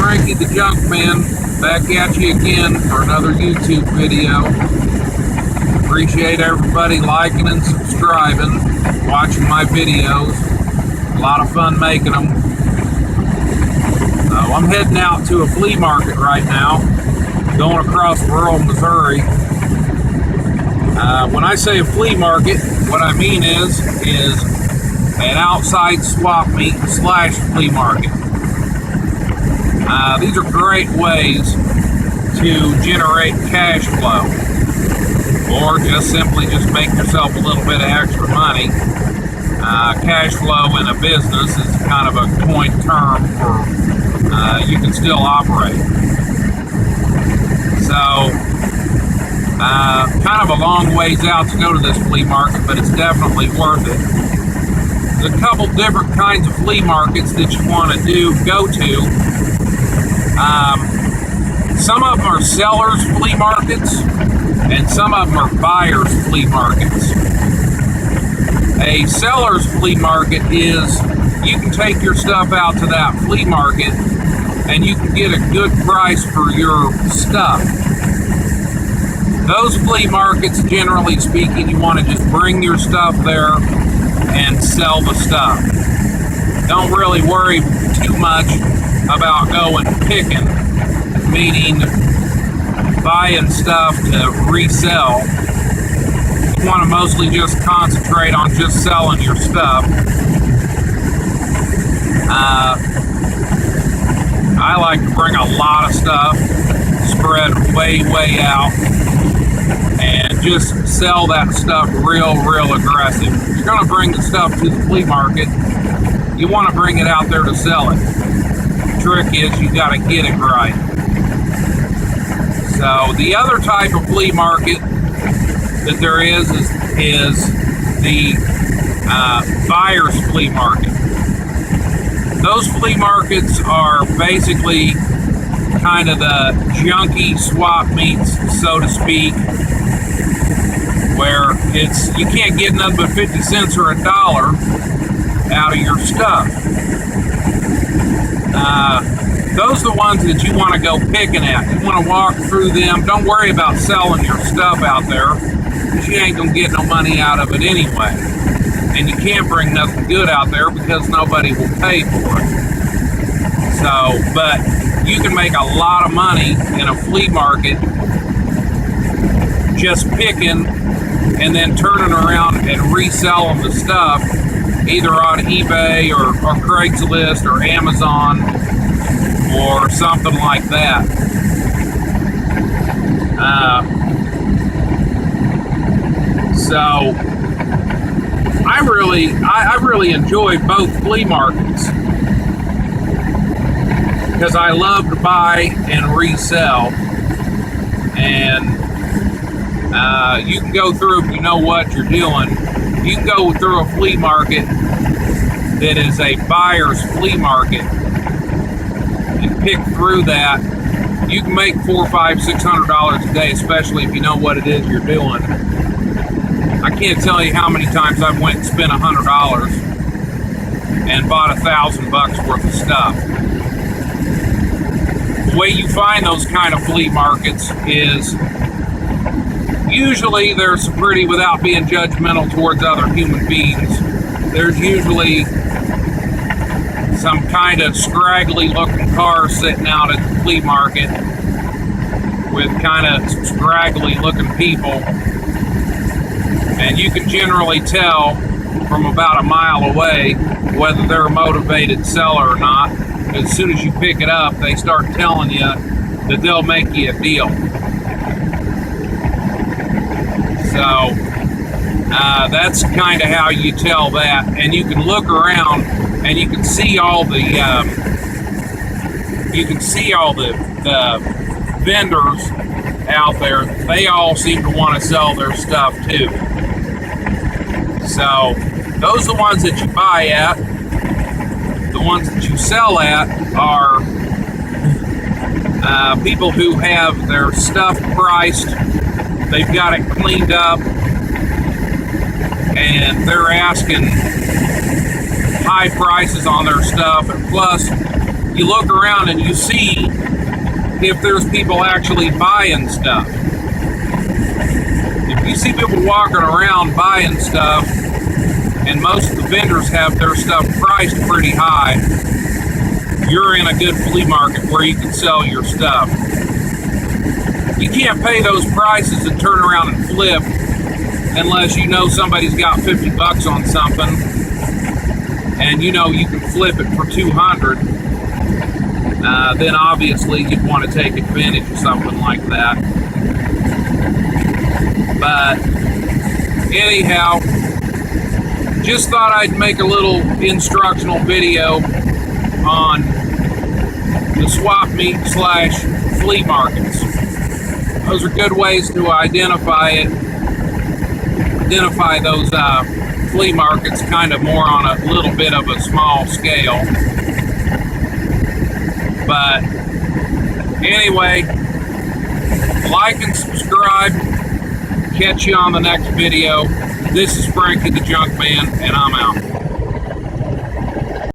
Frankie the Junkman, back at you again for another YouTube video. Appreciate everybody liking and subscribing, watching my videos. A lot of fun making them. I'm heading out to a flea market right now, going across rural Missouri. When I say a flea market, what I mean is an outside swap meet slash flea market. These are great ways to generate cash flow, or just simply make yourself a little bit of extra money. Cash flow in a business is kind of a coined term for you can still operate. So, kind of a long ways out to go to this flea market, but it's definitely worth it. There's a couple different kinds of flea markets that you want to go to. Some of them are sellers' flea markets, and some of them are buyers' flea markets. A seller's flea market is you can take your stuff out to that flea market and you can get a good price for your stuff. Those flea markets, generally speaking, you want to just bring your stuff there and sell the stuff. Don't really worry too much about going picking, meaning buying stuff to resell. You want to mostly just concentrate on just selling your stuff. I like to bring a lot of stuff, spread way out, and just sell that stuff real aggressive. If you're going to bring the stuff to the flea market, you want to bring it out there to sell it. The trick is you got to get it right. So the other type of flea market that there is the buyer's flea market. Those flea markets are basically kind of the junky swap meets, so to speak, where you can't get nothing but 50 cents or $1 out of your stuff. Those are the ones that you want to go picking at. You want to walk through them. Don't worry about selling your stuff out there, because you ain't going to get no money out of it anyway. And you can't bring nothing good out there because nobody will pay for it. So, but you can make a lot of money in a flea market just picking and then turning around and reselling the stuff either on eBay or Craigslist or Amazon or something like that. So I really enjoy both flea markets because I love to buy and resell, and you can go through, if you know what you're doing, you can go through a flea market that is a buyer's flea market and pick through that. You can make $400, $500, $600 a day, especially if you know what it is you're doing. I can't tell you how many times I've went and spent $100 and bought $1,000 worth of stuff. The way you find those kind of flea markets is usually there's some pretty, without being judgmental towards other human beings, there's usually some kind of scraggly looking car sitting out at the flea market with kind of scraggly looking people. And you can generally tell from about a mile away whether they're a motivated seller or not. As soon as you pick it up, they start telling you that they'll make you a deal. So that's kind of how you tell that. And you can look around and you can see all the vendors out there. They all seem to want to sell their stuff too. So those are the ones that you buy at. The ones that you sell at are people who have their stuff priced. They've got it cleaned up, and they're asking high prices on their stuff, and plus you look around and you see if there's people actually buying stuff. If you see people walking around buying stuff, and most of the vendors have their stuff priced pretty high, you're in a good flea market where you can sell your stuff. You can't pay those prices and turn around and flip unless you know somebody's got 50 bucks on something and you know you can flip it for 200. Then obviously you'd want to take advantage of something like that. But anyhow, just thought I'd make a little instructional video on the swap meet / flea markets. Those are good ways to identify those flea markets kind of more on a little bit of a small scale. But anyway, like and subscribe. Catch you on the next video. This is Frankie the Junk Man, and I'm out.